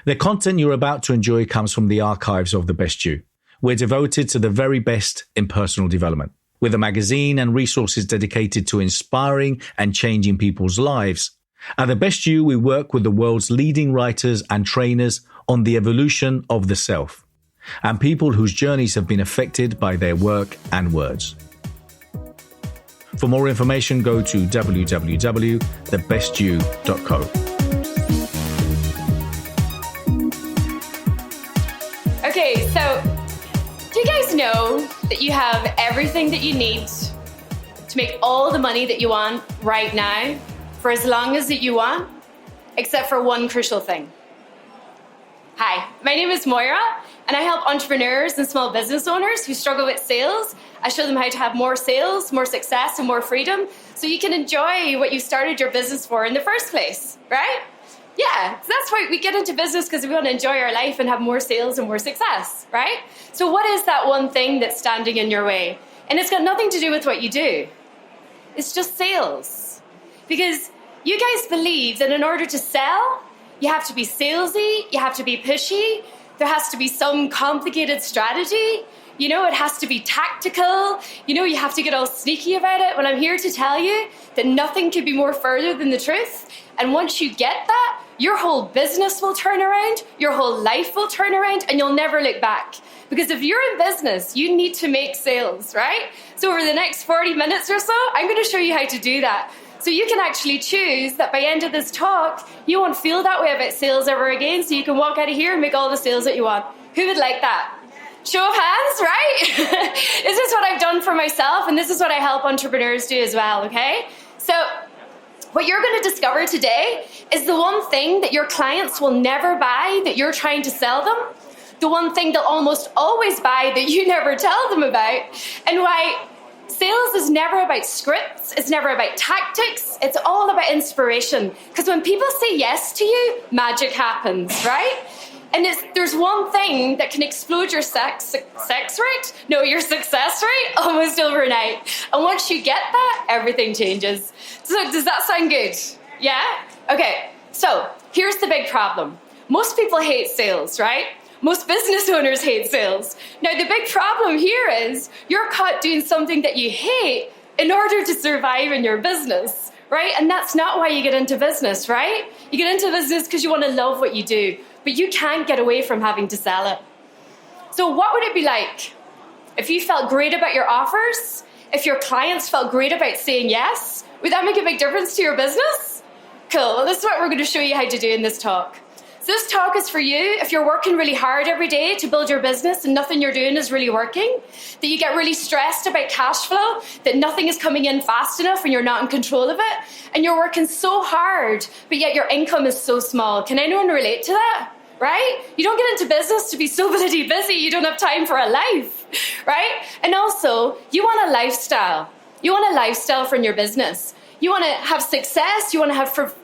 The content you're about to enjoy comes from the archives of The Best You. We're devoted to the very best in personal development. With a magazine and resources dedicated to inspiring and changing people's lives, at The Best You, we work with the world's leading writers and trainers on the evolution of the self, and people whose journeys have been affected by their work and words. For more information, go to www.thebestyou.co. Okay, so do you guys know that you have everything that you need to make all the money that you want right now for as long as that you want, except for one crucial thing? Hi, my name is Moira, and I help entrepreneurs and small business owners who struggle with sales. I show them how to have more sales, more success, and more freedom so you can enjoy what you started your business for in the first place, right? Yeah, so that's why we get into business, because we want to enjoy our life and have more sales and more success, right? So what is that one thing that's standing in your way? And it's got nothing to do with what you do. It's just sales. Because you guys believe that in order to sell, you have to be salesy, you have to be pushy, there has to be some complicated strategy, you know, it has to be tactical, you know, you have to get all sneaky about it. Well, I'm here to tell you that nothing could be more further than the truth. And once you get that, your whole business will turn around, your whole life will turn around, and you'll never look back. Because if you're in business, you need to make sales, right? So over the next 40 minutes or so, I'm going to show you how to do that. So you can actually choose that by the end of this talk, you won't feel that way about sales ever again, so you can walk out of here and make all the sales that you want. Who would like that? Show of hands, right? This is what I've done for myself, and this is what I help entrepreneurs do as well, okay? So what you're going to discover today is the one thing that your clients will never buy that you're trying to sell them, the one thing they'll almost always buy that you never tell them about, and why sales is never about scripts, it's never about tactics, it's all about inspiration. Because when people say yes to you, magic happens, right? And there's one thing that can explode your success rate almost overnight. And once you get that, everything changes. So does that sound good? Yeah? Okay, so here's the big problem. Most people hate sales, right? Most business owners hate sales. Now, the big problem here is you're caught doing something that you hate in order to survive in your business, right? And that's not why you get into business, right? You get into business because you want to love what you do, but you can't get away from having to sell it. So what would it be like if you felt great about your offers? If your clients felt great about saying yes? Would that make a big difference to your business? Cool, well, this is what we're going to show you how to do in this talk. So this talk is for you if you're working really hard every day to build your business and nothing you're doing is really working, that you get really stressed about cash flow, that nothing is coming in fast enough and you're not in control of it, and you're working so hard, but yet your income is so small. Can anyone relate to that? Right? You don't get into business to be so bloody busy, you don't have time for a life, right? And also, you want a lifestyle. You want a lifestyle from your business. You want to have success, you want to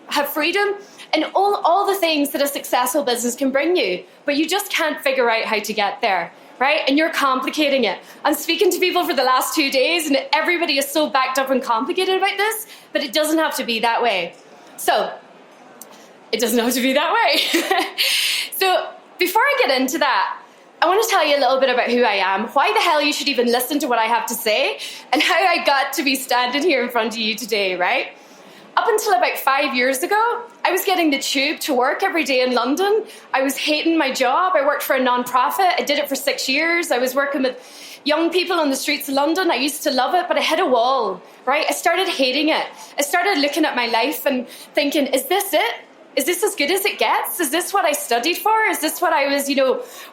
have freedom, and all the things that a successful business can bring you, but you just can't figure out how to get there, right? And you're complicating it. I'm speaking to people for the last 2 days, and everybody is so backed up and complicated about this, but it doesn't have to be that way. So, it doesn't have to be that way. So, before I get into that, I want to tell you a little bit about who I am, why the hell you should even listen to what I have to say, and how I got to be standing here in front of you today, right? Up until about 5 years ago, I was getting the tube to work every day in London. I was hating my job. I worked for a non-profit. I did it for 6 years. I was working with young people on the streets of London. I used to love it, but I hit a wall, right? I started hating it. I started looking at my life and thinking, is this it? Is this as good as it gets? Is this what I studied for? Is this what I was,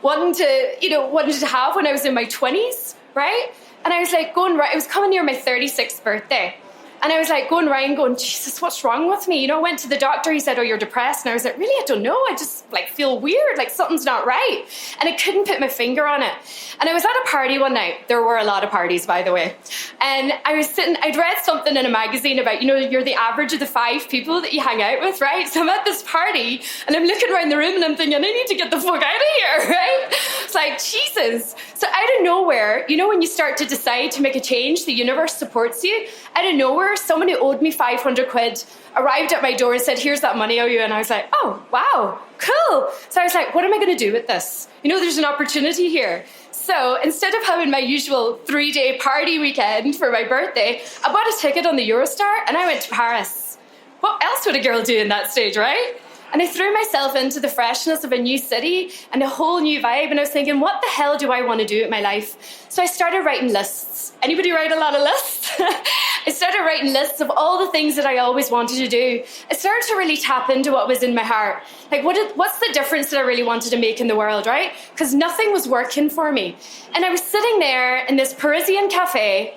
wanting to have when I was in my 20s, right? And I was like it was coming near my 36th birthday. And I was like going around going, Jesus, what's wrong with me? I went to the doctor, he said, oh, you're depressed. And I was like, really? I don't know. I just feel weird, like something's not right. And I couldn't put my finger on it. And I was at a party one night. There were a lot of parties, by the way. And I was I'd read something in a magazine about, you're the average of the 5 people that you hang out with, right? So I'm at this party and I'm looking around the room and I'm thinking, I need to get the fuck out of here, right? It's like, Jesus. So out of nowhere, you know, when you start to decide to make a change, the universe supports you. Out of nowhere, someone who owed me 500 quid arrived at my door and said, here's that money I owe you. And I was like, oh, wow, cool. So I was like, what am I going to do with this? You know, there's an opportunity here. So instead of having my usual 3-day party weekend for my birthday, I bought a ticket on the Eurostar and I went to Paris. What else would a girl do in that stage, right? And I threw myself into the freshness of a new city and a whole new vibe. And I was thinking, what the hell do I want to do with my life? So I started writing lists. Anybody write a lot of lists? I started writing lists of all the things that I always wanted to do. I started to really tap into what was in my heart. Like, what's the difference that I really wanted to make in the world, right? Because nothing was working for me. And I was sitting there in this Parisian cafe,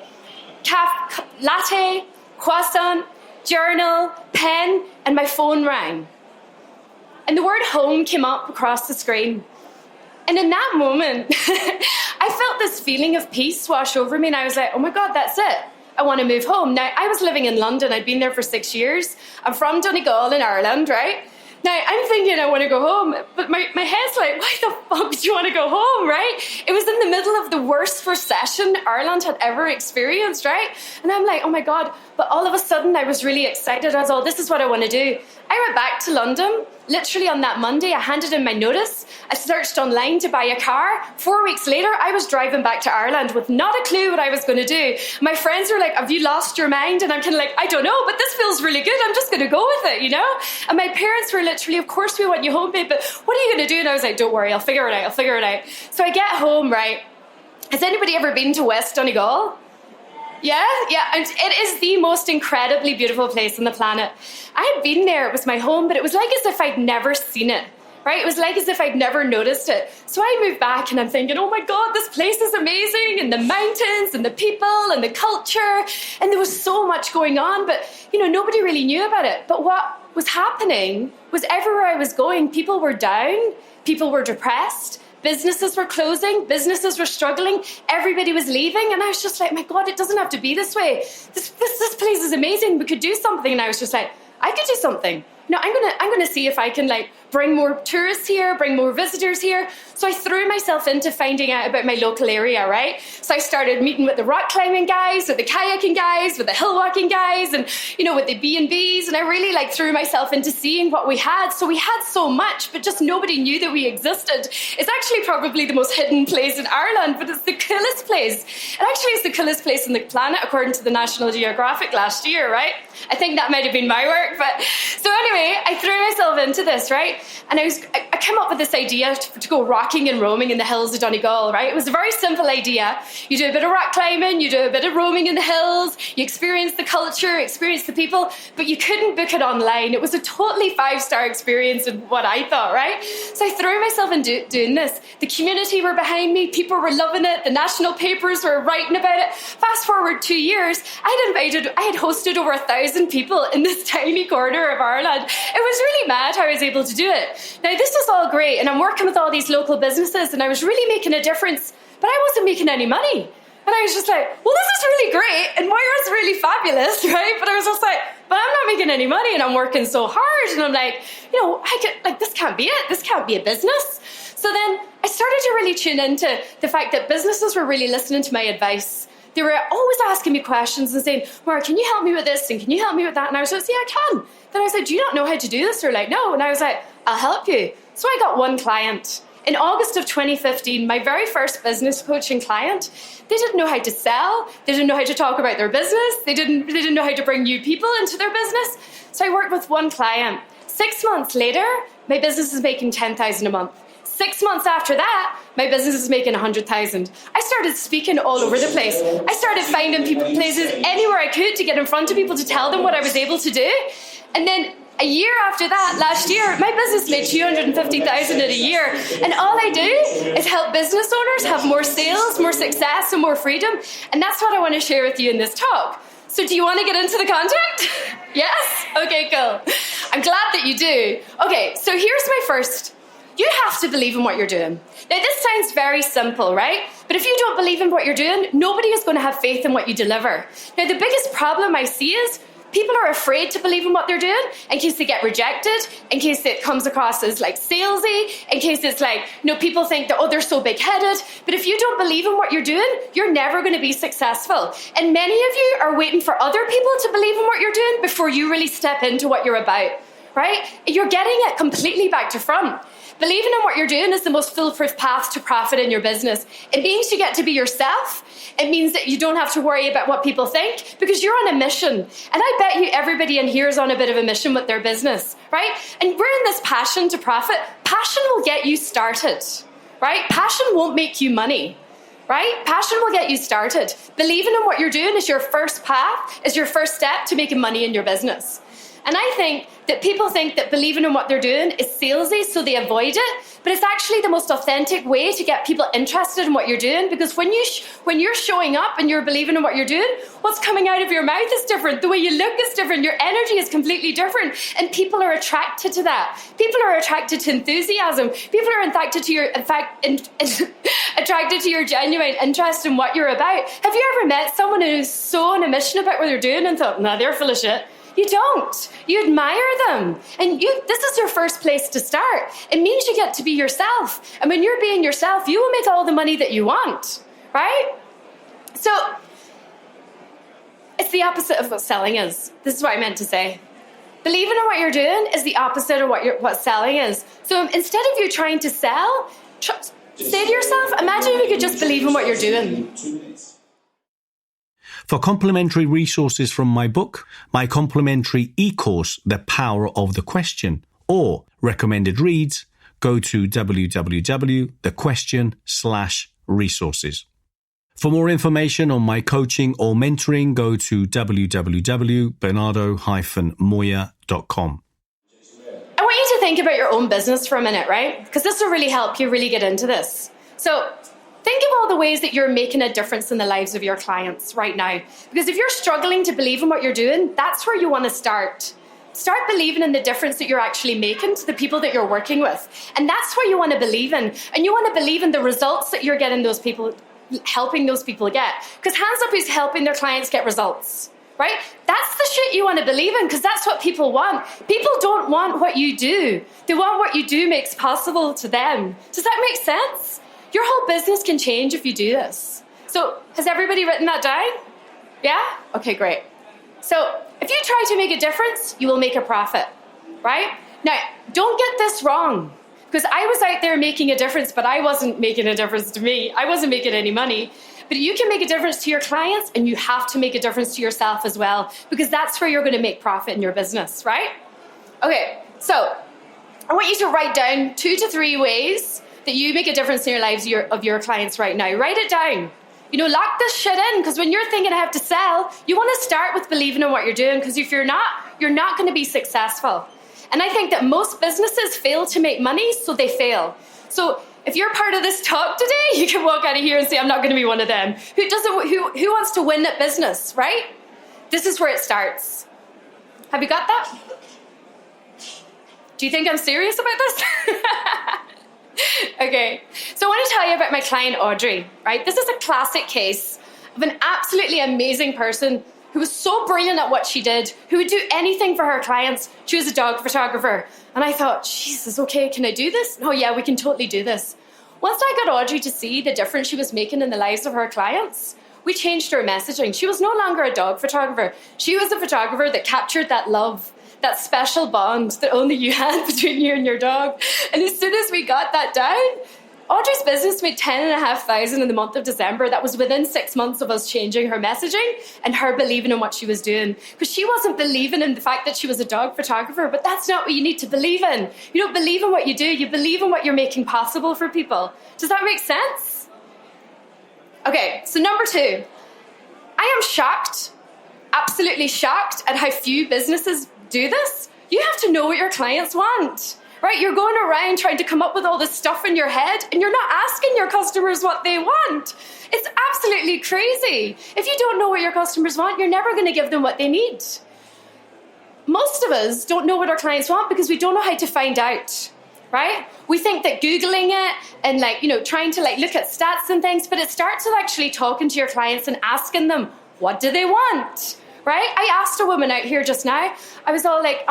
latte, croissant, journal, pen, and my phone rang. And the word home came up across the screen. And in that moment, I felt this feeling of peace wash over me. And I was like, oh my God, that's it. I want to move home. Now, I was living in London. I'd been there for 6 years. I'm from Donegal in Ireland, right? Now, I'm thinking I want to go home, but my head's like, why the fuck do you want to go home, right? It was in the middle of the worst recession Ireland had ever experienced, right? And I'm like, oh my God. But all of a sudden, I was really excited. I was all, this is what I want to do. I went back to London. Literally on that Monday, I handed in my notice. I searched online to buy a car. 4 weeks later, I was driving back to Ireland with not a clue what I was going to do. My friends were like, have you lost your mind? And I'm kind of like, I don't know, but this feels really good. I'm just going to go with it, you know? And my parents were literally, of course we want you home, babe, but what are you going to do? And I was like, don't worry, I'll figure it out. So I get home, right? Has anybody ever been to West Donegal? Yeah, and it is the most incredibly beautiful place on the planet. I had been there, it was my home, but it was like as if I'd never seen it, right? It was like as if I'd never noticed it. So I moved back and I'm thinking, oh my God, this place is amazing, and the mountains and the people and the culture, and there was so much going on, but you know, nobody really knew about it. But what was happening was everywhere I was going, people were down, people were depressed, businesses were closing, businesses were struggling, everybody was leaving, and I was just like, my God, it doesn't have to be this way. This place is amazing. We could do something. And I was just like, I could do something. No, I'm gonna see if I can like bring more tourists here, bring more visitors here. So I threw myself into finding out about my local area, right? So I started meeting with the rock climbing guys, with the kayaking guys, with the hill walking guys, and you know, with the B&Bs, and I really like threw myself into seeing what we had. So we had so much, but just nobody knew that we existed. It's actually probably the most hidden place in Ireland, but it's the coolest place. It actually is the coolest place on the planet, according to the National Geographic last year, right? I think that might have been my work, but so anyway, I threw myself into this, right? And I came up with this idea to go rocking and roaming in the hills of Donegal, right? It was a very simple idea. You do a bit of rock climbing, you do a bit of roaming in the hills, you experience the culture, experience the people, but you couldn't book it online. It was a totally 5-star experience in what I thought, right? So I threw myself into doing this. The community were behind me, people were loving it, the national papers were writing about it. Fast forward 2 years, I had hosted over 1,000 people in this tiny corner of Ireland. It was really mad how I was able to do it. Now, this is all great, and I'm working with all these local businesses, and I was really making a difference, but I wasn't making any money. And I was just like, well, this is really great, and Moira's really fabulous, right? But I was just like, but I'm not making any money, and I'm working so hard. And I'm like, you know, this can't be it. This can't be a business. So then I started to really tune into the fact that businesses were really listening to my advice. They were always asking me questions and saying, Moira, can you help me with this? And can you help me with that? And I was like, yeah, I can. Then I said, do you not know how to do this? They're like, no. And I was like, I'll help you. So I got one client. In August of 2015, my very first business coaching client, they didn't know how to sell. They didn't know how to talk about their business. They didn't know how to bring new people into their business. So I worked with one client. 6 months later, my business is making 10,000 a month. 6 months after that, my business is making 100,000. I started speaking all over the place. I started finding places anywhere I could to get in front of people to tell them what I was able to do. And then a year after that, last year, my business made 250,000 in a year. And all I do is help business owners have more sales, more success, and more freedom. And that's what I want to share with you in this talk. So do you want to get into the content? Yes? Okay, cool. I'm glad that you do. Okay, so here's my first. You have to believe in what you're doing. Now, this sounds very simple, right? But if you don't believe in what you're doing, nobody is going to have faith in what you deliver. Now, the biggest problem I see is People are afraid to believe in what they're doing in case they get rejected, in case it comes across as like salesy, in case it's like, people think that, they're so big-headed. But if you don't believe in what you're doing, you're never going to be successful. And many of you are waiting for other people to believe in what you're doing before you really step into what you're about, right? You're getting it completely back to front. Believing in what you're doing is the most foolproof path to profit in your business. It means you get to be yourself. It means that you don't have to worry about what people think because you're on a mission. And I bet you everybody in here is on a bit of a mission with their business, right? And we're in this passion to profit. Passion will get you started, right? Passion won't make you money, right? Passion will get you started. Believing in what you're doing is your first path, is your first step to making money in your business. And I think that people think that believing in what they're doing is salesy, so they avoid it. But it's actually the most authentic way to get people interested in what you're doing, because when you're showing up and you're believing in what you're doing, what's coming out of your mouth is different. The way you look is different. Your energy is completely different. And people are attracted to that. People are attracted to enthusiasm. People are attracted to your genuine interest in what you're about. Have you ever met someone who's so on a mission about what they're doing and thought, nah, they're full of shit? You don't. You admire them. And this is your first place to start. It means you get to be yourself. And when you're being yourself, you will make all the money that you want, right? So it's the opposite of what selling is. This is what I meant to say. Believing in what you're doing is the opposite of what selling is. So instead of you trying to sell, say to yourself, imagine if you could just believe in what you're doing. For complimentary resources from my book, my complimentary e-course, The Power of the Question, or recommended reads, go to www.thequestion.com/resources. For more information on my coaching or mentoring, go to www.bernardo-moya.com. I want you to think about your own business for a minute, right? Because this will really help you really get into this. So think of all the ways that you're making a difference in the lives of your clients right now. Because if you're struggling to believe in what you're doing, that's where you want to start. Start believing in the difference that you're actually making to the people that you're working with. And that's what you want to believe in. And you want to believe in the results that you're getting those people, helping those people get. Because hands up who's helping their clients get results, right? That's the shit you want to believe in, because that's what people want. People don't want what you do. They want what you do makes possible to them. Does that make sense? Your whole business can change if you do this. So has everybody written that down? Yeah? Okay, great. So if you try to make a difference, you will make a profit, right? Now, don't get this wrong, because I was out there making a difference, but I wasn't making a difference to me. I wasn't making any money. But you can make a difference to your clients, and you have to make a difference to yourself as well, because that's where you're going to make profit in your business, right? Okay, so I want you to write down 2 to 3 ways that you make a difference in your lives of your clients right now. Write it down. Lock this shit in, because when you're thinking I have to sell, you want to start with believing in what you're doing, because if you're not going to be successful. And I think that most businesses fail to make money, so they fail. So if you're part of this talk today, you can walk out of here and say, I'm not going to be one of them. Who wants to win at business, right? This is where it starts. Have you got that? Do you think I'm serious about this? Okay, so I want to tell you about my client Audrey, right? This is a classic case of an absolutely amazing person who was so brilliant at what she did, who would do anything for her clients. She was a dog photographer. And I thought, Jesus, okay, can I do this? Oh yeah, we can totally do this. Once I got Audrey to see the difference she was making in the lives of her clients, we changed her messaging. She was no longer a dog photographer. She was a photographer that captured that love, that special bond that only you had between you and your dog. And as soon as we got that down, Audrey's business made $10,500 in the month of December. That was within 6 months of us changing her messaging and her believing in what she was doing. Because she wasn't believing in the fact that she was a dog photographer, but that's not what you need to believe in. You don't believe in what you do, you believe in what you're making possible for people. Does that make sense? Okay, so number 2. I am shocked, absolutely shocked at how few businesses do this. You have to know what your clients want, right? You're going around trying to come up with all this stuff in your head, and you're not asking your customers what they want. It's absolutely crazy. If you don't know what your customers want, you're never going to give them what they need. Most of us don't know what our clients want because we don't know how to find out, right? We think that Googling it and trying to look at stats and things, but it starts with actually talking to your clients and asking them, what do they want? right? I asked a woman out here just now, I was all like,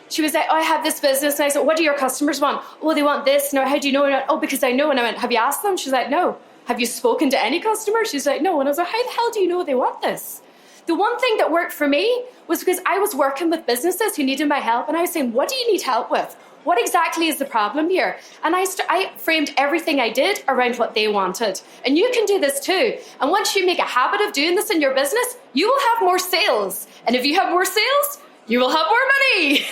she was like, oh, I have this business. And I said, what do your customers want? Oh, they want this. No, how do you know? And I went, oh, because I know. And I went, have you asked them? She's like, no. Have you spoken to any customers? She's like, no. And I was like, how the hell do you know they want this? The one thing that worked for me was because I was working with businesses who needed my help. And I was saying, what do you need help with? What exactly is the problem here? And I framed everything I did around what they wanted. And you can do this too. And once you make a habit of doing this in your business, you will have more sales. And if you have more sales, you will have more money,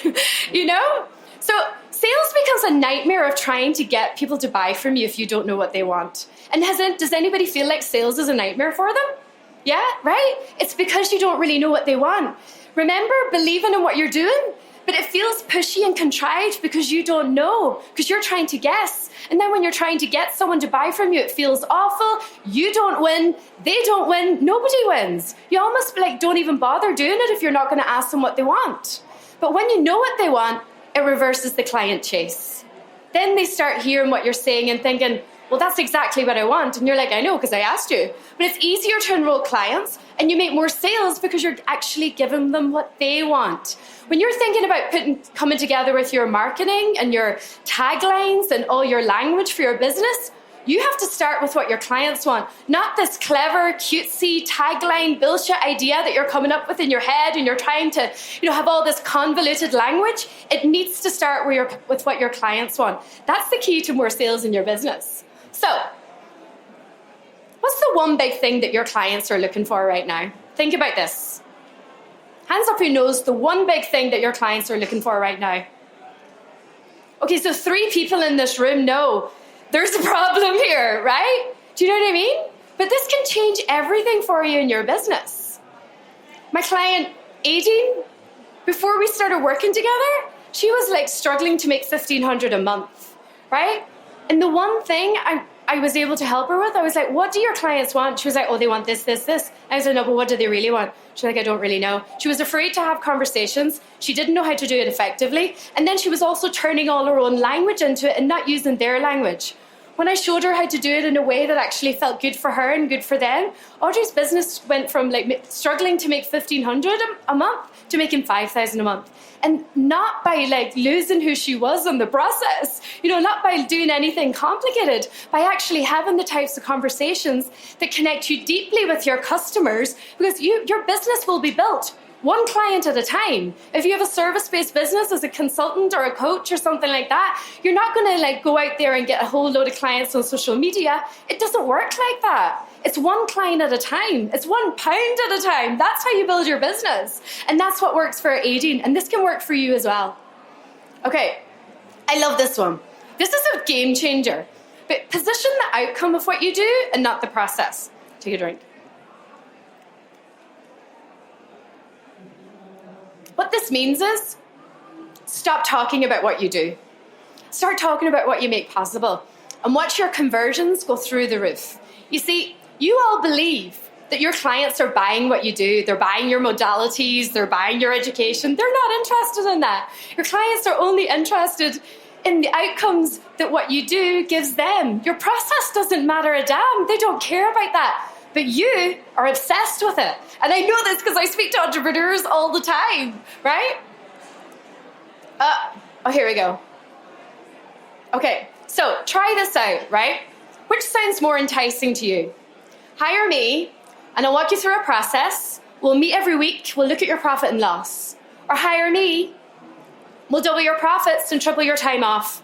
you know? So sales becomes a nightmare of trying to get people to buy from you if you don't know what they want. And does anybody feel like sales is a nightmare for them? Yeah, right? It's because you don't really know what they want. Remember, believing in what you're doing, but it feels pushy and contrived because you don't know, because you're trying to guess. And then when you're trying to get someone to buy from you, it feels awful. You don't win. They don't win. Nobody wins. You almost don't even bother doing it if you're not going to ask them what they want. But when you know what they want, it reverses the client chase. Then they start hearing what you're saying and thinking, well, that's exactly what I want. And you're like, I know, because I asked you. But it's easier to enroll clients and you make more sales because you're actually giving them what they want. When you're thinking about coming together with your marketing and your taglines and all your language for your business, you have to start with what your clients want, not this clever, cutesy tagline bullshit idea that you're coming up with in your head and you're trying to, have all this convoluted language. It needs to start with what your clients want. That's the key to more sales in your business. So, what's the one big thing that your clients are looking for right now? Think about this. Hands up who knows the one big thing that your clients are looking for right now. Okay, so 3 people in this room know there's a problem here, right? Do you know what I mean? But this can change everything for you in your business. My client, Aideen, before we started working together, she was struggling to make $1,500 a month, right? And the one thing I was able to help her with, I was like, what do your clients want? She was like, oh, they want this, this, this. I said, no, but what do they really want? She's like, I don't really know. She was afraid to have conversations. She didn't know how to do it effectively. And then she was also turning all her own language into it and not using their language. When I showed her how to do it in a way that actually felt good for her and good for them, Audrey's business went from struggling to make $1,500 a month to making $5,000 a month. And not by losing who she was in the process, not by doing anything complicated, by actually having the types of conversations that connect you deeply with your customers, because your business will be built one client at a time. If you have a service-based business as a consultant or a coach or something like that, you're not going to go out there and get a whole load of clients on social media. It doesn't work like that. It's one client at a time. It's £1 at a time. That's how you build your business. And that's what works for Aideen. And this can work for you as well. Okay, I love this one. This is a game changer. But position the outcome of what you do and not the process. Take a drink. What this means is stop talking about what you do. Start talking about what you make possible and watch your conversions go through the roof. You see, you all believe that your clients are buying what you do. They're buying your modalities. They're buying your education. They're not interested in that. Your clients are only interested in the outcomes that what you do gives them. Your process doesn't matter a damn. They don't care about that. But you are obsessed with it. And I know this because I speak to entrepreneurs all the time, right? Here we go. Okay, so try this out, right? Which sounds more enticing to you? Hire me, and I'll walk you through a process. We'll meet every week. We'll look at your profit and loss. Or hire me. We'll double your profits and triple your time off.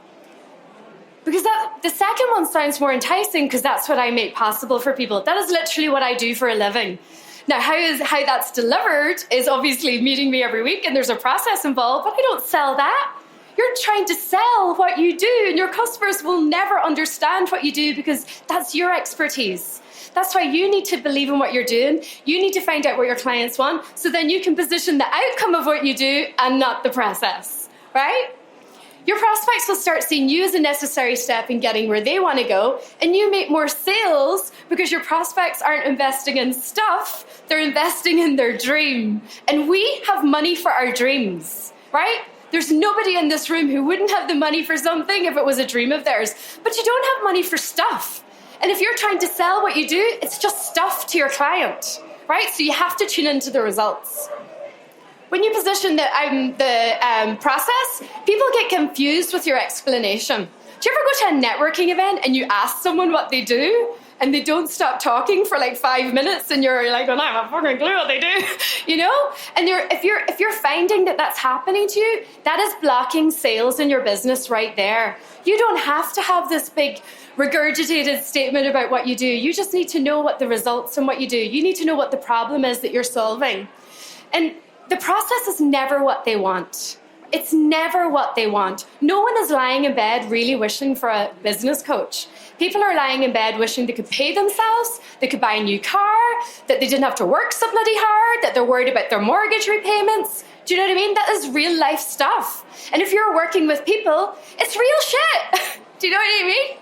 Because the second one sounds more enticing because that's what I make possible for people. That is literally what I do for a living. Now, how that's delivered is obviously meeting me every week and there's a process involved, but I don't sell that. You're trying to sell what you do and your customers will never understand what you do because that's your expertise. That's why you need to believe in what you're doing. You need to find out what your clients want so then you can position the outcome of what you do and not the process, right? Your prospects will start seeing you as a necessary step in getting where they want to go, and you make more sales because your prospects aren't investing in stuff, they're investing in their dream. And we have money for our dreams, right? There's nobody in this room who wouldn't have the money for something if it was a dream of theirs, but you don't have money for stuff. And if you're trying to sell what you do, it's just stuff to your client, right? So you have to tune into the results. When you position the process, people get confused with your explanation. Do you ever go to a networking event and you ask someone what they do and they don't stop talking for like 5 minutes and you're like, well, I have a fucking clue what they do, you know? And if you're finding that that's happening to you, that is blocking sales in your business right there. You don't have to have this big regurgitated statement about what you do. You just need to know what the results and what you do. You need to know what the problem is that you're solving. And the process is never what they want. It's never what they want. No one is lying in bed really wishing for a business coach. People are lying in bed wishing they could pay themselves, they could buy a new car, that they didn't have to work so bloody hard, that they're worried about their mortgage repayments. Do you know what I mean? That is real life stuff. And if you're working with people, it's real shit. Do you know what I mean?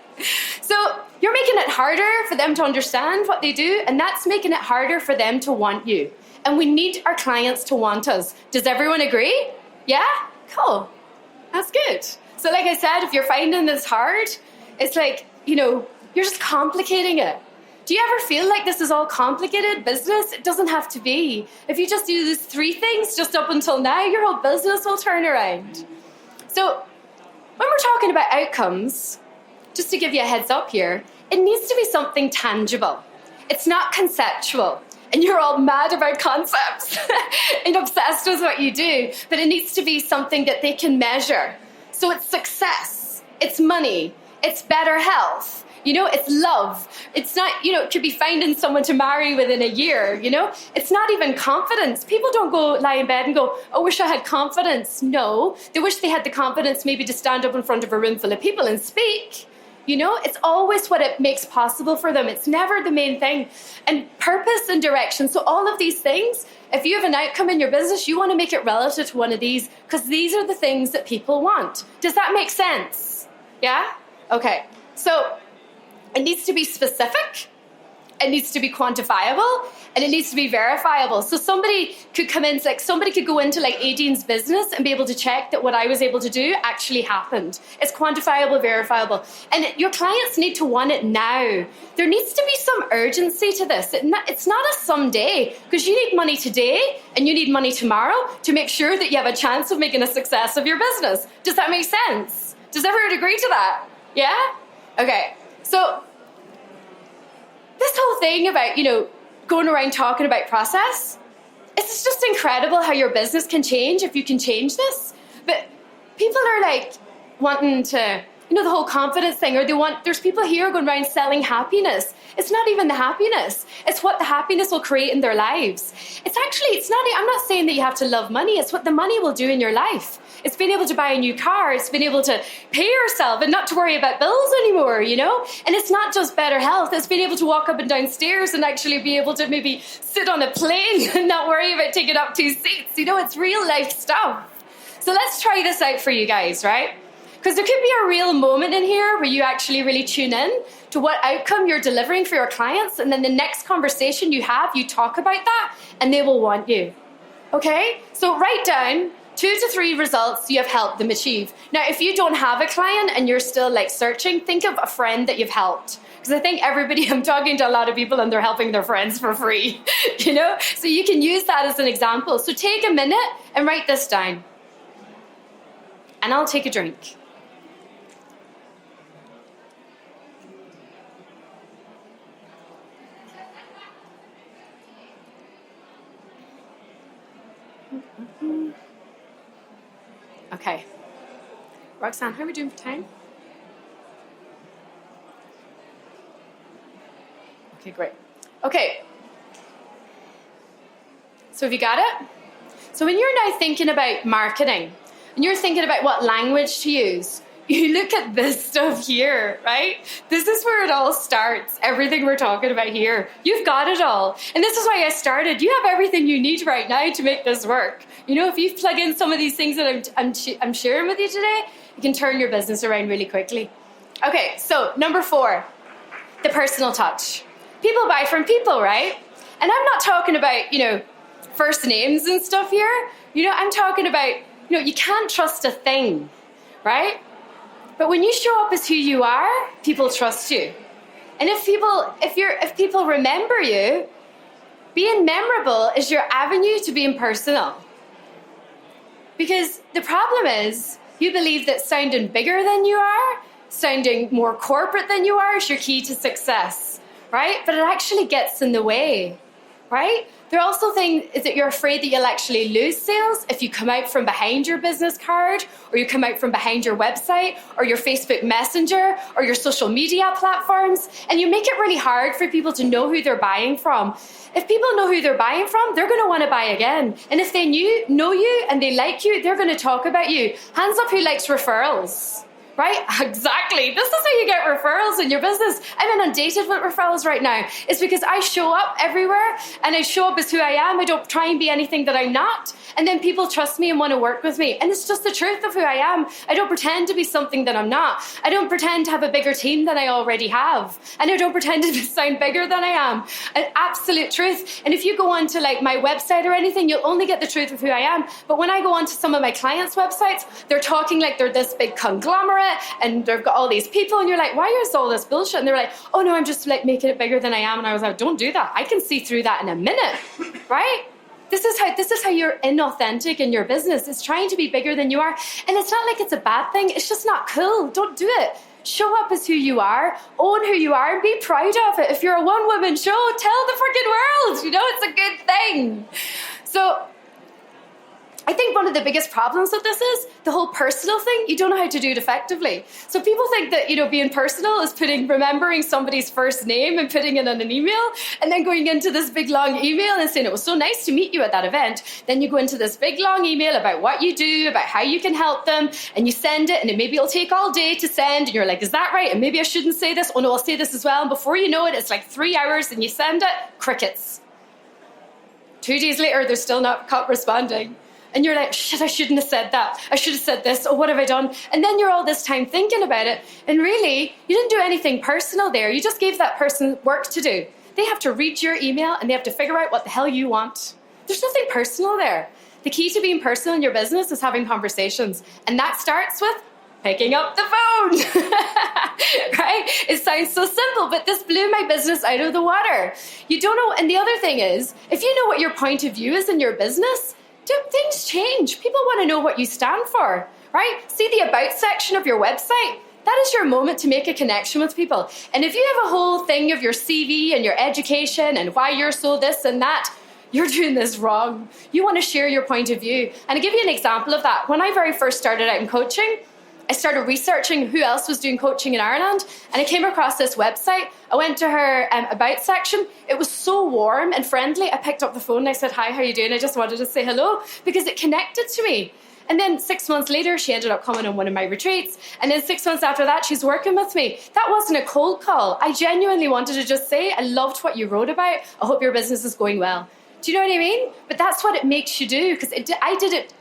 So you're making it harder for them to understand what they do, and that's making it harder for them to want you. And we need our clients to want us. Does everyone agree? Yeah? Cool. That's good. So like I said, if you're finding this hard, it's like, you know, you're just complicating it. Do you ever feel like this is all complicated business? It doesn't have to be. If you just do these 3 things just up until now, your whole business will turn around. So when we're talking about outcomes, just to give you a heads up here, it needs to be something tangible. It's not conceptual. And you're all mad about concepts and obsessed with what you do, but it needs to be something that they can measure. So it's success, it's money, it's better health, you know, it's love. It's not, you know, it could be finding someone to marry within a year, you know. It's not even confidence. People don't go lie in bed and go, oh, I wish I had confidence. No, they wish they had the confidence maybe to stand up in front of a room full of people and speak. You know, it's always what it makes possible for them. It's never the main thing. And purpose and direction. So all of these things, if you have an outcome in your business, you want to make it relative to one of these because these are the things that people want. Does that make sense? Yeah? Okay. So it needs to be specific. It needs to be quantifiable. And it needs to be verifiable. So somebody could come in, like somebody could go into like Aideen's business and be able to check that what I was able to do actually happened. It's quantifiable, verifiable. And your clients need to want it now. There needs to be some urgency to this. It's not a someday, because you need money today and you need money tomorrow to make sure that you have a chance of making a success of your business. Does that make sense? Does everyone agree to that? Yeah? Okay. So this whole thing about, you know, going around talking about process, it's just incredible how your business can change if you can change this. But people are like wanting to, you know, the whole confidence thing, or there's people here going around selling happiness. It's not even the happiness. It's what the happiness will create in their lives. I'm not saying that you have to love money. It's what the money will do in your life. It's being able to buy a new car. It's being able to pay yourself and not to worry about bills anymore, you know? And it's not just better health. It's being able to walk up and down stairs and actually be able to maybe sit on a plane and not worry about taking up 2 seats. You know, it's real life stuff. So let's try this out for you guys, right? Because there could be a real moment in here where you actually really tune in to what outcome you're delivering for your clients. And then the next conversation you have, you talk about that and they will want you. Okay? So write down 2 to 3 results you have helped them achieve. Now, if you don't have a client and you're still like searching, think of a friend that you've helped. Because I think I'm talking to a lot of people and they're helping their friends for free, you know? So you can use that as an example. So take a minute and write this down. And I'll take a drink. Okay. Roxanne, how are we doing for time? Okay, great. Okay. So have you got it? So when you're now thinking about marketing, and you're thinking about what language to use, you look at this stuff here, right? This is where it all starts. Everything we're talking about here. You've got it all. And this is why I started. You have everything you need right now to make this work. You know, if you plug in some of these things that I'm sharing with you today, you can turn your business around really quickly. Okay, so number 4, the personal touch. People buy from people, right? And I'm not talking about, you know, first names and stuff here. You know, I'm talking about, you know, you can't trust a thing, right? But when you show up as who you are, people trust you. And if people remember you, being memorable is your avenue to being personal. Because the problem is, you believe that sounding bigger than you are, sounding more corporate than you are is your key to success, right? But it actually gets in the way, right? There are also things that you're afraid that you'll actually lose sales if you come out from behind your business card, or you come out from behind your website, or your Facebook Messenger, or your social media platforms, and you make it really hard for people to know who they're buying from. If people know who they're buying from, they're going to want to buy again. And if they know you and they like you, they're going to talk about you. Hands up who likes referrals. Right? Exactly. This is how you get referrals in your business. I'm inundated with referrals right now. It's because I show up everywhere and I show up as who I am. I don't try and be anything that I'm not. And then people trust me and want to work with me. And it's just the truth of who I am. I don't pretend to be something that I'm not. I don't pretend to have a bigger team than I already have. And I don't pretend to sound bigger than I am. An absolute truth. And if you go onto like my website or anything, you'll only get the truth of who I am. But when I go onto some of my clients' websites, they're talking like they're this big conglomerate and they've got all these people, and you're like, why is all this bullshit? And they're like, oh no, I'm just like making it bigger than I am. And I was like, don't do that. I can see through that in a minute, right? This is how you're inauthentic in your business. It's trying to be bigger than you are. And it's not like it's a bad thing. It's just not cool. Don't do it. Show up as who you are, own who you are, and be proud of it. If you're a one-woman show, tell the freaking world, it's a good thing. So I think one of the biggest problems with this is the whole personal thing. You don't know how to do it effectively. So people think that, being personal is remembering somebody's first name and putting it in an email and then going into this big long email and saying, it was so nice to meet you at that event. Then you go into this big long email about what you do, about how you can help them, and you send it, and maybe it'll take all day to send. And you're like, is that right? And maybe I shouldn't say this. Oh no, I'll say this as well. And before you know it, it's like 3 hours and you send it, crickets. 2 days later, they're still not responding. And you're like, shit, I shouldn't have said that. I should have said this. Oh, what have I done? And then you're all this time thinking about it. And really, you didn't do anything personal there. You just gave that person work to do. They have to read your email and they have to figure out what the hell you want. There's nothing personal there. The key to being personal in your business is having conversations. And that starts with picking up the phone, right? It sounds so simple, but this blew my business out of the water. You don't know. And the other thing is, if you know what your point of view is in your business, things change. People want to know what you stand for, right? See the about section of your website? That is your moment to make a connection with people. And if you have a whole thing of your CV and your education and why you're so this and that, you're doing this wrong. You want to share your point of view. And I'll give you an example of that. When I very first started out in coaching, I started researching who else was doing coaching in Ireland, and I came across this website. I went to her about section. It was so warm and friendly. I picked up the phone and I said, hi, how are you doing? I just wanted to say hello because it connected to me. And then 6 months later, she ended up coming on one of my retreats. And then 6 months after that, she's working with me. That wasn't a cold call. I genuinely wanted to just say, I loved what you wrote about. I hope your business is going well. Do you know what I mean? But that's what it makes you do, because I did it,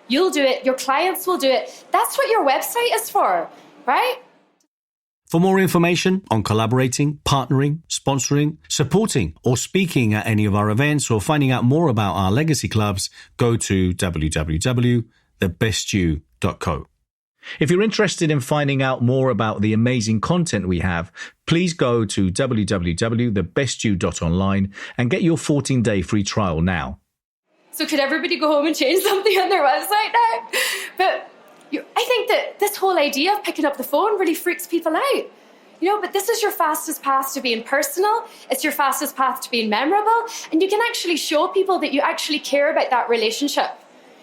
you'll do it, your clients will do it. That's what your website is for, right? For more information on collaborating, partnering, sponsoring, supporting, or speaking at any of our events, or finding out more about our legacy clubs, go to www.thebestyou.co. If you're interested in finding out more about the amazing content we have, please go to www.thebestyou.online and get your 14-day free trial now. So could everybody go home and change something on their website now? But I think that this whole idea of picking up the phone really freaks people out. But this is your fastest path to being personal. It's your fastest path to being memorable. And you can actually show people that you actually care about that relationship.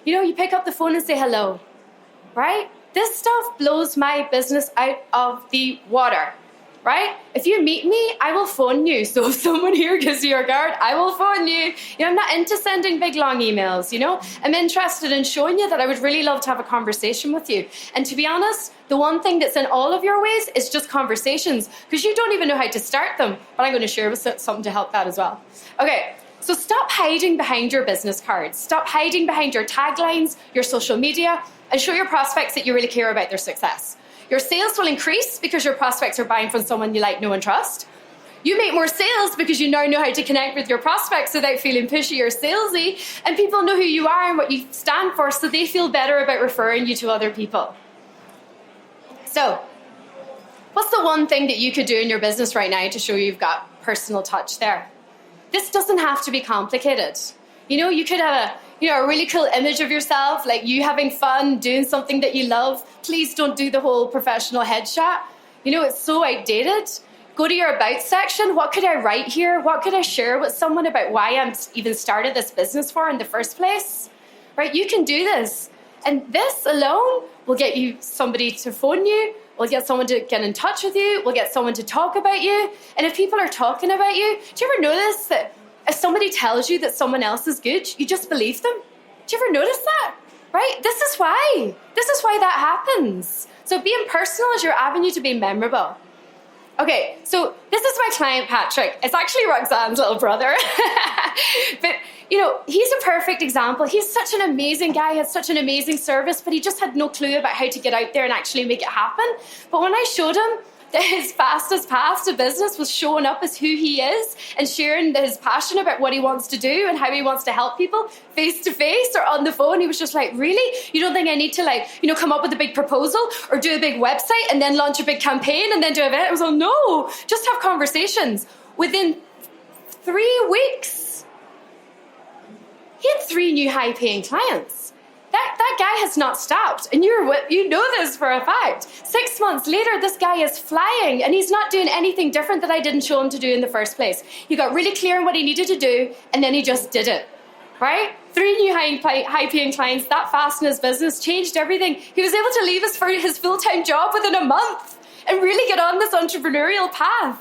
You pick up the phone and say hello, right? This stuff blows my business out of the water, right? If you meet me, I will phone you. So if someone here gives you a card, I will phone you. I'm not into sending big, long emails, I'm interested in showing you that I would really love to have a conversation with you. And to be honest, the one thing that's in all of your ways is just conversations, because you don't even know how to start them. But I'm going to share with something to help that as well. Okay. So stop hiding behind your business cards. Stop hiding behind your taglines, your social media, and show your prospects that you really care about their success. Your sales will increase because your prospects are buying from someone you like, know, and trust. You make more sales because you now know how to connect with your prospects without feeling pushy or salesy, and people know who you are and what you stand for, so they feel better about referring you to other people. So, what's the one thing that you could do in your business right now to show you've got personal touch there? this doesn't have to be complicated. You could have a really cool image of yourself, like you having fun, doing something that you love. Please don't do the whole professional headshot. It's so outdated. Go to your about section. What could I write here? What could I share with someone about why I'm even started this business for in the first place? Right? You can do this. And this alone will get you somebody to phone you. We'll get someone to get in touch with you. We'll get someone to talk about you. And if people are talking about you, do you ever notice that if somebody tells you that someone else is good, you just believe them? Do you ever notice that? Right? This is why that happens. So being personal is your avenue to be memorable. Okay, so this is my client, Patrick. It's actually Roxanne's little brother. But, he's a perfect example. He's such an amazing guy, has such an amazing service, but he just had no clue about how to get out there and actually make it happen. But when I showed him that his fastest path to business was showing up as who he is and sharing his passion about what he wants to do and how he wants to help people face to face or on the phone, he was just like, really? You don't think I need to come up with a big proposal or do a big website and then launch a big campaign and then do an event? I was like, no, just have conversations. Within 3 weeks, he had 3 new high-paying clients. That guy has not stopped, and you know this for a fact. 6 months later, this guy is flying, and he's not doing anything different that I didn't show him to do in the first place. He got really clear on what he needed to do, and then he just did it, right? 3 new high-paying clients that fast in his business, changed everything. He was able to leave his full-time job within a month and really get on this entrepreneurial path.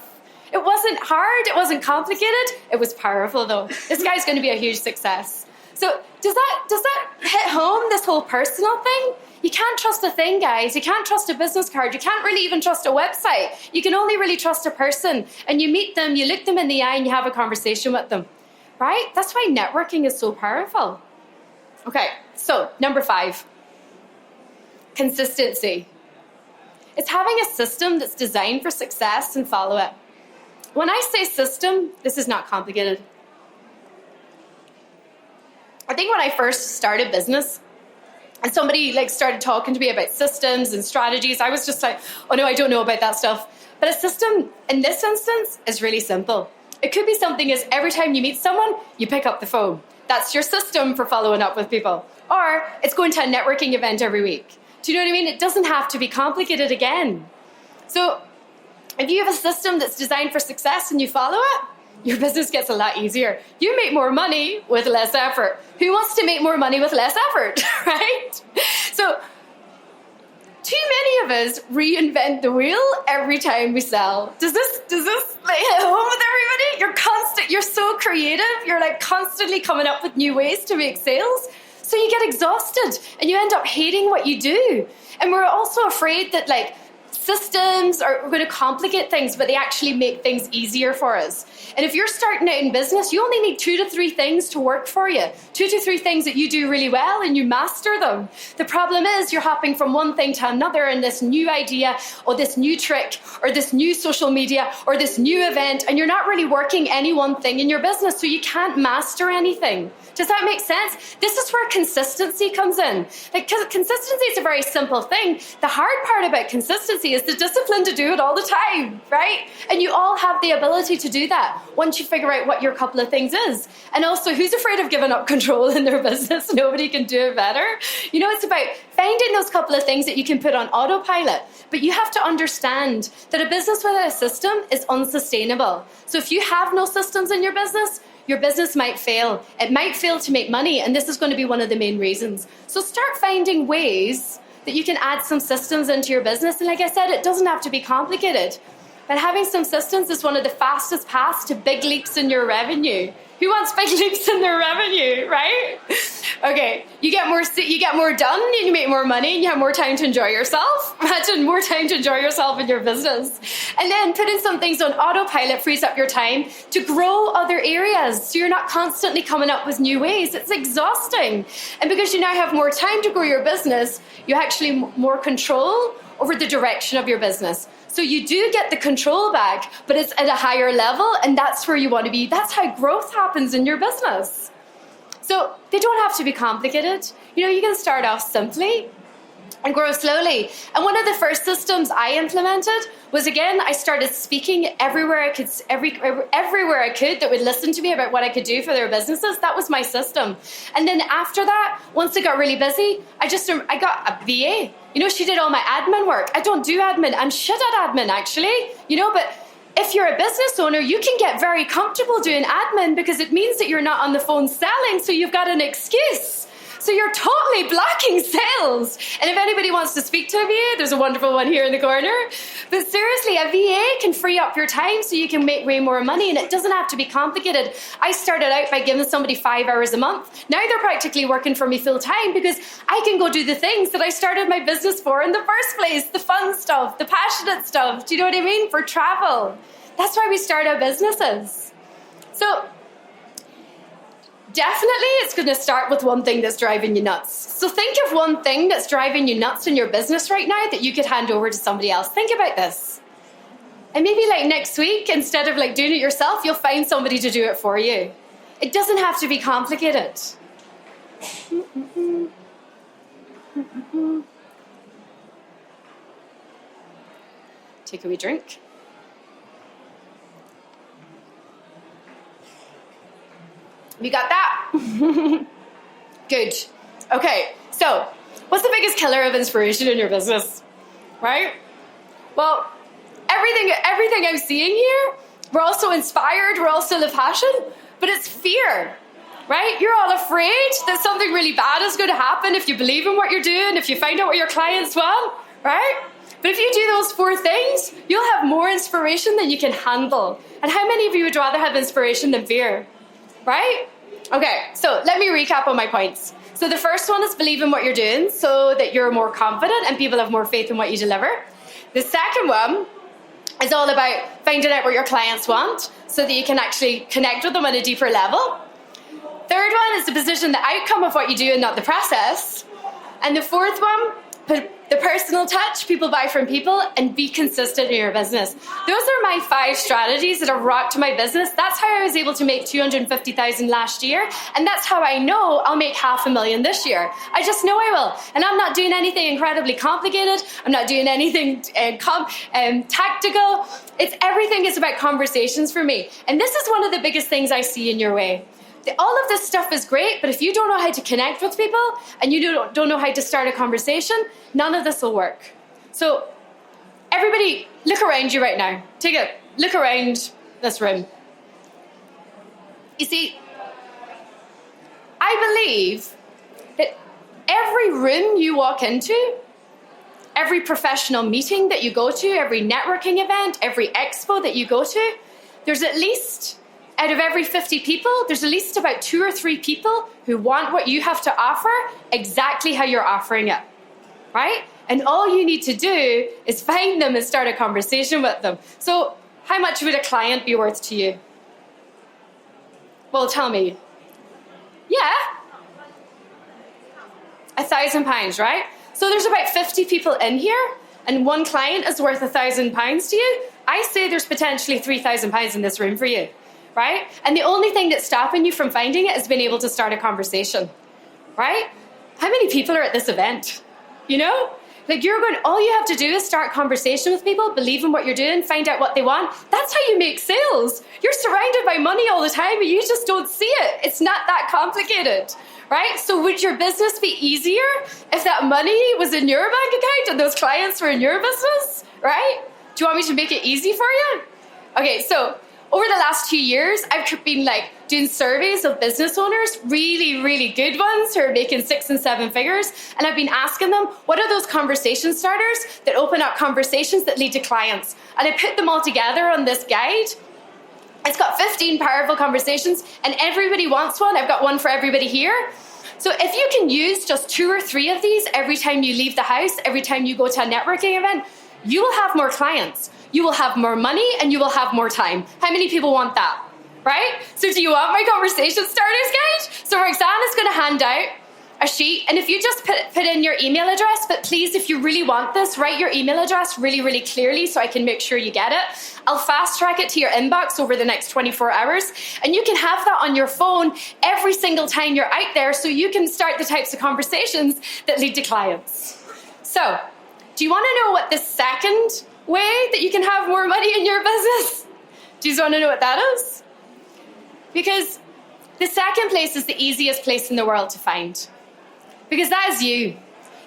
It wasn't hard, it wasn't complicated, it was powerful though. This guy's going to be a huge success. So does that hit home, this whole personal thing? You can't trust a thing, guys. You can't trust a business card. You can't really even trust a website. You can only really trust a person. And you meet them, you look them in the eye, and you have a conversation with them, right? That's why networking is so powerful. Okay, so number 5, consistency. It's having a system that's designed for success and follow it. When I say system, this is not complicated. I think when I first started business and somebody started talking to me about systems and strategies, I was just like, oh no, I don't know about that stuff. But a system in this instance is really simple. It could be something as every time you meet someone, you pick up the phone. That's your system for following up with people. Or it's going to a networking event every week. Do you know what I mean? It doesn't have to be complicated again. So if you have a system that's designed for success and you follow it, your business gets a lot easier. You make more money with less effort. Who wants to make more money with less effort, right? So too many of us reinvent the wheel every time we sell. Does this hit home with everybody? You're so creative. You're constantly coming up with new ways to make sales. So you get exhausted and you end up hating what you do. And we're also afraid that systems are going to complicate things, but they actually make things easier for us. And if you're starting out in business, you only need 2 to 3 things to work for you. 2 to 3 things that you do really well and you master them. The problem is you're hopping from one thing to another and this new idea or this new trick or this new social media or this new event, and you're not really working any one thing in your business, so you can't master anything. Does that make sense? This is where consistency comes in. Consistency is a very simple thing. The hard part about consistency is the discipline to do it all the time, right? And you all have the ability to do that once you figure out what your couple of things is. And also, who's afraid of giving up control in their business? Nobody can do it better. It's about finding those couple of things that you can put on autopilot. But you have to understand that a business without a system is unsustainable. So if you have no systems in your business might fail. It might fail to make money, and this is going to be one of the main reasons. So start finding ways that you can add some systems into your business. And like I said, it doesn't have to be complicated. But having some systems is one of the fastest paths to big leaps in your revenue. Who wants big leaps in their revenue, right? Okay, you get more done, and you make more money, and you have more time to enjoy yourself. Imagine more time to enjoy yourself in your business. And then putting some things on autopilot frees up your time to grow other areas, so you're not constantly coming up with new ways. It's exhausting. And because you now have more time to grow your business, you actually more control over the direction of your business. So you do get the control back, but it's at a higher level, and that's where you want to be. That's how growth happens in your business. So they don't have to be complicated. You can start off simply. and grow slowly. And one of the first systems I implemented was, again, I started speaking everywhere I could, everywhere I could that would listen to me about what I could do for their businesses. That was my system. And then after that, once I got really busy, I got a VA. You know, she did all my admin work. I don't do admin. I'm shit at admin, actually. You know, but if you're a business owner, you can get very comfortable doing admin because it means that you're not on the phone selling, so you've got an excuse. So you're totally blocking sales. And if anybody wants to speak to a VA, there's a wonderful one here in the corner. But seriously, a VA can free up your time so you can make way more money, and it doesn't have to be complicated. I started out by giving somebody 5 hours a month. Now they're practically working for me full time because I can go do the things that I started my business for in the first place, the fun stuff, the passionate stuff. Do you know what I mean? For travel. That's why we start our businesses. So definitely it's going to start with one thing that's driving you nuts. So think of one thing that's driving you nuts in your business right now that you could hand over to somebody else. Think about this. And maybe like next week, instead of like doing it yourself, you'll find somebody to do it for you. It doesn't have to be complicated. Take a wee drink. You got that? Good. Okay, so what's the biggest killer of inspiration in your business? Right? Well, everything I'm seeing here, we're also inspired, we're also the passion, but it's fear. Right? You're all afraid that something really bad is going to happen if you believe in what you're doing, if you find out what your clients want, right? But if you do those 4 things, you'll have more inspiration than you can handle. And how many of you would rather have inspiration than fear? Right? Okay, so let me recap on my points. So the first one is believe in what you're doing so that you're more confident and people have more faith in what you deliver. The second one is all about finding out what your clients want so that you can actually connect with them on a deeper level. Third one is to position the outcome of what you do and not the process. And the fourth one, put the personal touch, people buy from people, and be consistent in your business. Those are my 5 strategies that have rocked my business. That's how I was able to make $250,000 last year. And that's how I know I'll make $500,000 this year. I just know I will. And I'm not doing anything incredibly complicated. I'm not doing anything tactical. Everything is about conversations for me. And this is one of the biggest things I see in your way. All of this stuff is great, but if you don't know how to connect with people and you don't know how to start a conversation, none of this will work. So everybody, look around you right now. Look around this room. You see, I believe that every room you walk into, every professional meeting that you go to, every networking event, every expo that you go to, there's at least, out of every 50 people, there's at least about 2 or 3 people who want what you have to offer exactly how you're offering it, right? And all you need to do is find them and start a conversation with them. So how much would a client be worth to you? Well, tell me. Yeah. £1,000, right? So there's about 50 people in here, and one client is worth £1,000 to you. I say there's potentially £3,000 in this room for you. Right? And the only thing that's stopping you from finding it is being able to start a conversation, right? How many people are at this event? You know? Like all you have to do is start conversation with people, believe in what you're doing, find out what they want. That's how you make sales. You're surrounded by money all the time, but you just don't see it. It's not that complicated, right? So would your business be easier if that money was in your bank account and those clients were in your business, right? Do you want me to make it easy for you? Okay, so over the last 2 years, I've been doing surveys of business owners, really, really good ones who are making 6 and 7 figures. And I've been asking them, what are those conversation starters that open up conversations that lead to clients? And I put them all together on this guide. It's got 15 powerful conversations and everybody wants one. I've got one for everybody here. So if you can use just 2 or 3 of these every time you leave the house, every time you go to a networking event, you will have more clients. You will have more money and you will have more time. How many people want that, right? So do you want my conversation starters guide? So Roxanne is going to hand out a sheet, and if you just put in your email address, but please, if you really want this, write your email address really, really clearly so I can make sure you get it. I'll fast track it to your inbox over the next 24 hours, and you can have that on your phone every single time you're out there so you can start the types of conversations that lead to clients. So, do you want to know what the second way that you can have more money in your business? Do you want to know what that is? Because the second place is the easiest place in the world to find. Because that is you.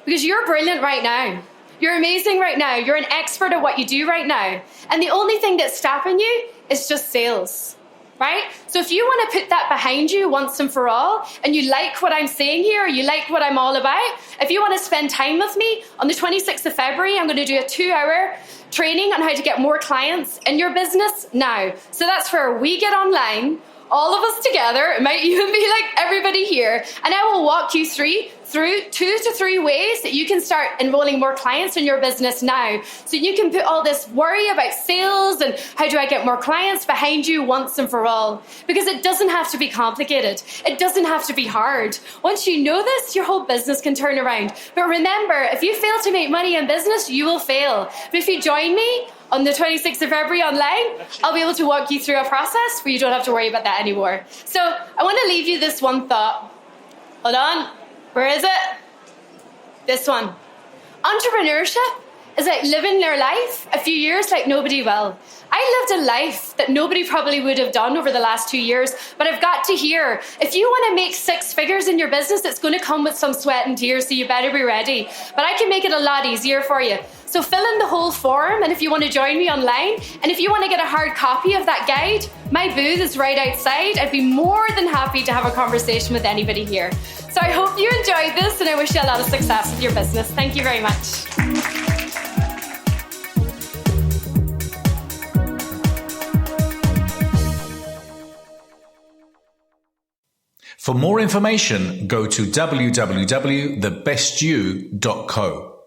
Because you're brilliant right now. You're amazing right now. You're an expert at what you do right now. And the only thing that's stopping you is just sales, right? So if you want to put that behind you once and for all, and you like what I'm saying here, or you like what I'm all about, if you want to spend time with me, on the 26th of February, I'm going to do a 2-hour training on how to get more clients in your business now. So that's where we get online, all of us together. It might even be like everybody here. And I will walk you through 2 to 3 ways that you can start enrolling more clients in your business now. So you can put all this worry about sales and how do I get more clients behind you once and for all. Because it doesn't have to be complicated. It doesn't have to be hard. Once you know this, your whole business can turn around. But remember, if you fail to make money in business, you will fail. But if you join me on the 26th of February online, I'll be able to walk you through a process where you don't have to worry about that anymore. So I want to leave you this one thought. Hold on. Where is it? This one. Entrepreneurship is like living their life a few years like nobody will. I lived a life that nobody probably would have done over the last 2 years, but I've got to hear, if you want to make 6 figures in your business, it's going to come with some sweat and tears, so you better be ready. But I can make it a lot easier for you. So fill in the whole form, and if you want to join me online, and if you want to get a hard copy of that guide, my booth is right outside. I'd be more than happy to have a conversation with anybody here. So I hope you enjoyed this, and I wish you a lot of success with your business. Thank you very much. For more information, go to www.thebestyou.co.